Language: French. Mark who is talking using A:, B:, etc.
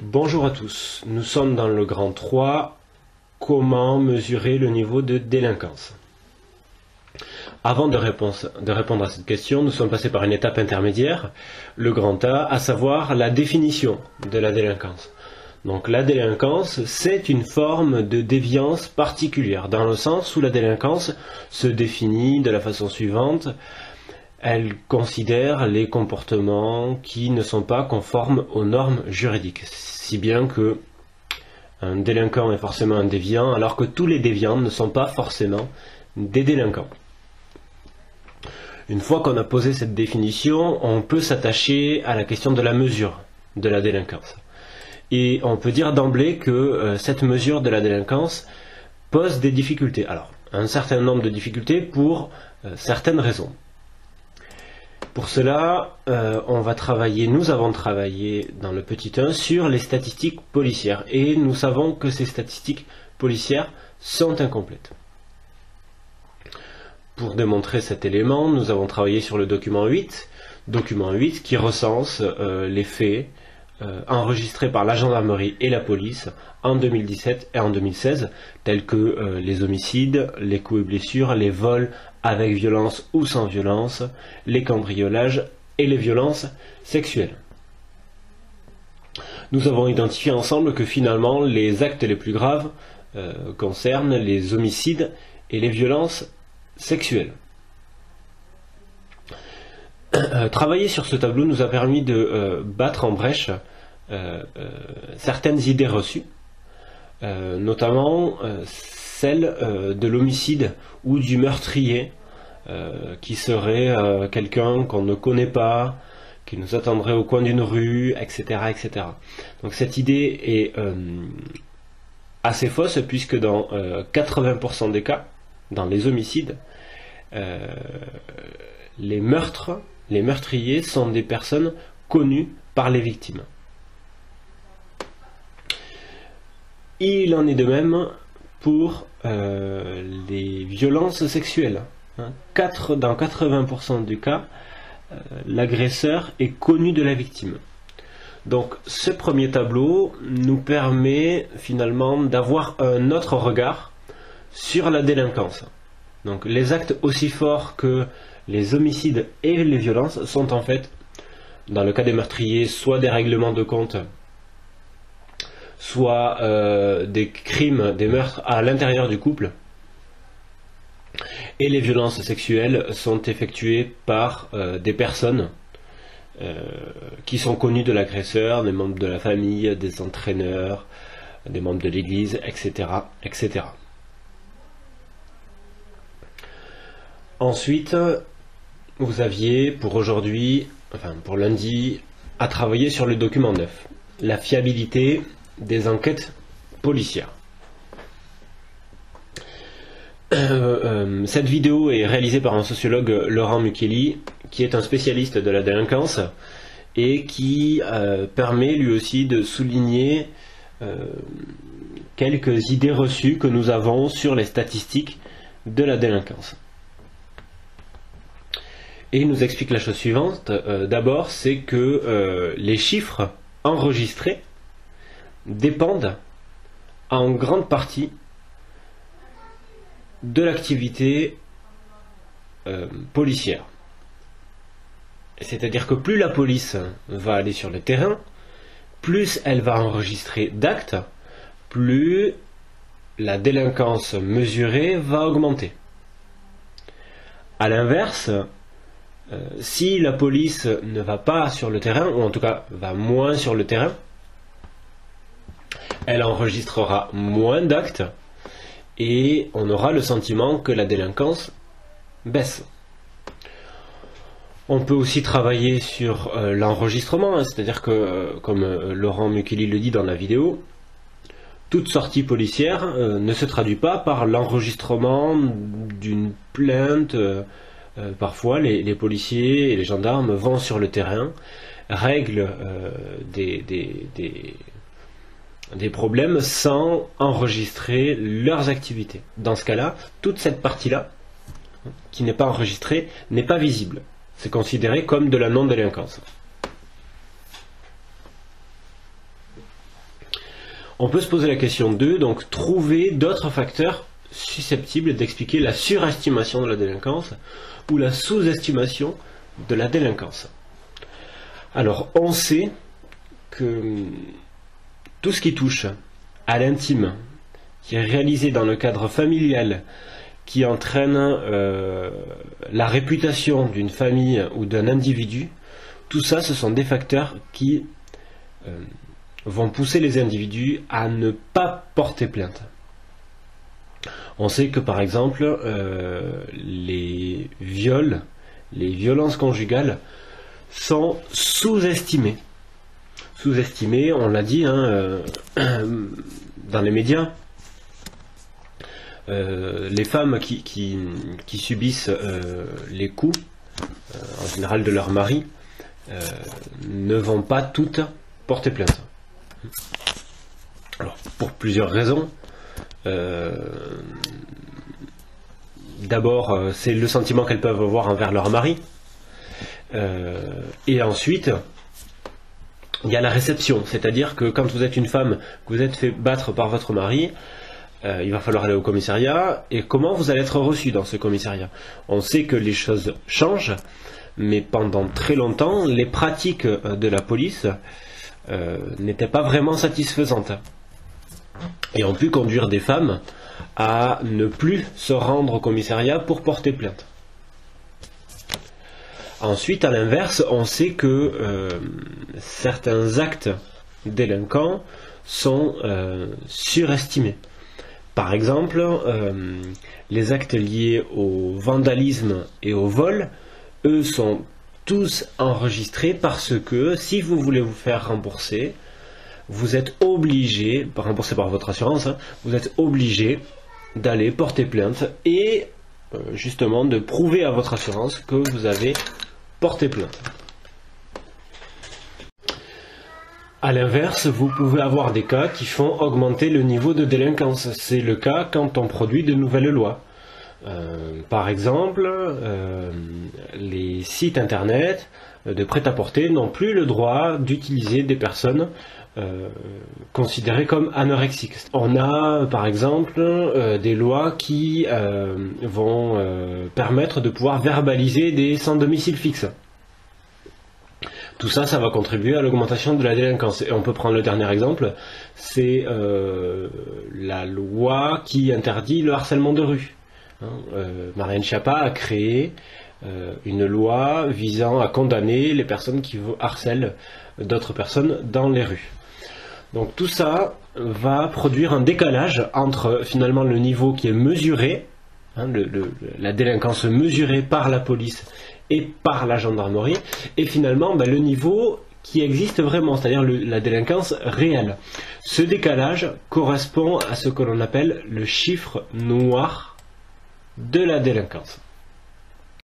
A: Bonjour à tous, nous sommes dans le grand 3, comment mesurer le niveau de délinquance? Avant de répondre à cette question, nous sommes passés par une étape intermédiaire, le grand A, à savoir la définition de la délinquance. Donc la délinquance, c'est une forme de déviance particulière, dans le sens où la délinquance se définit de la façon suivante. Elle considère les comportements qui ne sont pas conformes aux normes juridiques, si bien que un délinquant est forcément un déviant, alors que tous les déviants ne sont pas forcément des délinquants. Une fois qu'on a posé cette définition, on peut s'attacher à la question de la mesure de la délinquance. Et on peut dire d'emblée que cette mesure de la délinquance pose des difficultés. Alors, un certain nombre de difficultés pour certaines raisons. Pour cela, nous avons travaillé dans le petit 1 sur les statistiques policières et nous savons que ces statistiques policières sont incomplètes. Pour démontrer cet élément, nous avons travaillé sur le document 8 qui recense les faits enregistrés par la gendarmerie et la police en 2017 et en 2016, tels que les homicides, les coups et blessures, les vols avec violence ou sans violence, les cambriolages et les violences sexuelles. Nous avons identifié ensemble que finalement les actes les plus graves concernent les homicides et les violences sexuelles. Travailler sur ce tableau nous a permis de battre en brèche certaines idées reçues, notamment celle de l'homicide ou du meurtrier, qui serait quelqu'un qu'on ne connaît pas, qui nous attendrait au coin d'une rue, etc., etc. Donc cette idée est assez fausse, puisque dans 80% des cas, dans les homicides, les meurtriers sont des personnes connues par les victimes. Il en est de même pour les violences sexuelles. Dans 80% du cas, l'agresseur est connu de la victime. Donc ce premier tableau nous permet finalement d'avoir un autre regard sur la délinquance. Donc les actes aussi forts que les homicides et les violences sont en fait, dans le cas des meurtriers, soit des règlements de compte, soit des crimes, des meurtres à l'intérieur du couple. Et les violences sexuelles sont effectuées par des personnes qui sont connues de l'agresseur, des membres de la famille, des entraîneurs, des membres de l'église, etc., etc. Ensuite, vous aviez pour aujourd'hui, pour lundi, à travailler sur le document 9, la fiabilité des enquêtes policières. Cette vidéo est réalisée par un sociologue, Laurent Muchelli, qui est un spécialiste de la délinquance et qui permet lui aussi de souligner quelques idées reçues que nous avons sur les statistiques de la délinquance. Et il nous explique la chose suivante. D'abord, c'est que les chiffres enregistrés dépendent en grande partie de l'activité policière. C'est-à-dire que plus la police va aller sur le terrain, plus elle va enregistrer d'actes, plus la délinquance mesurée va augmenter. A l'inverse, si la police ne va pas sur le terrain, ou en tout cas va moins sur le terrain, elle enregistrera moins d'actes et on aura le sentiment que la délinquance baisse. On peut aussi travailler sur l'enregistrement, c'est-à-dire que, comme Laurent Muchelli le dit dans la vidéo, toute sortie policière ne se traduit pas par l'enregistrement d'une plainte. Parfois, les policiers et les gendarmes vont sur le terrain, règlent des problèmes sans enregistrer leurs activités. Dans ce cas-là, toute cette partie-là, qui n'est pas enregistrée, n'est pas visible. C'est considéré comme de la non-délinquance. On peut se poser la question 2, donc trouver d'autres facteurs susceptibles d'expliquer la surestimation de la délinquance ou la sous-estimation de la délinquance. Alors, on sait que tout ce qui touche à l'intime, qui est réalisé dans le cadre familial, qui entraîne la réputation d'une famille ou d'un individu, tout ça, ce sont des facteurs qui vont pousser les individus à ne pas porter plainte. On sait que par exemple, les viols, les violences conjugales sont sous-estimées. Sous-estimées, on l'a dit dans les médias. Les femmes qui subissent les coups, en général de leur mari, ne vont pas toutes porter plainte. Alors, pour plusieurs raisons. D'abord, c'est le sentiment qu'elles peuvent avoir envers leur mari. Et ensuite, il y a la réception. C'est-à-dire que quand vous êtes une femme, que vous êtes fait battre par votre mari, il va falloir aller au commissariat. Et comment vous allez être reçu dans ce commissariat? On sait que les choses changent, mais pendant très longtemps, les pratiques de la police n'étaient pas vraiment satisfaisantes. Et ont pu conduire des femmes à ne plus se rendre au commissariat pour porter plainte. Ensuite, à l'inverse, on sait que certains actes délinquants sont surestimés. Par exemple, les actes liés au vandalisme et au vol, eux sont tous enregistrés parce que si vous voulez vous faire rembourser, vous êtes obligé, remboursé par votre assurance, vous êtes obligé d'aller porter plainte et justement de prouver à votre assurance que vous avez porté plainte. A l'inverse, vous pouvez avoir des cas qui font augmenter le niveau de délinquance. C'est le cas quand on produit de nouvelles lois. Par exemple, les sites internet de prêt-à-porter n'ont plus le droit d'utiliser des personnes considérées comme anorexiques. On a par exemple des lois qui vont permettre de pouvoir verbaliser des sans domicile fixe. Tout ça, ça va contribuer à l'augmentation de la délinquance. Et on peut prendre le dernier exemple, c'est la loi qui interdit le harcèlement de rue. Marlène Schiappa a créé une loi visant à condamner les personnes qui harcèlent d'autres personnes dans les rues. Donc tout ça va produire un décalage entre finalement le niveau qui est mesuré, la délinquance mesurée par la police et par la gendarmerie, et finalement le niveau qui existe vraiment, c'est-à-dire la délinquance réelle. Ce décalage correspond à ce que l'on appelle le chiffre noir de la délinquance.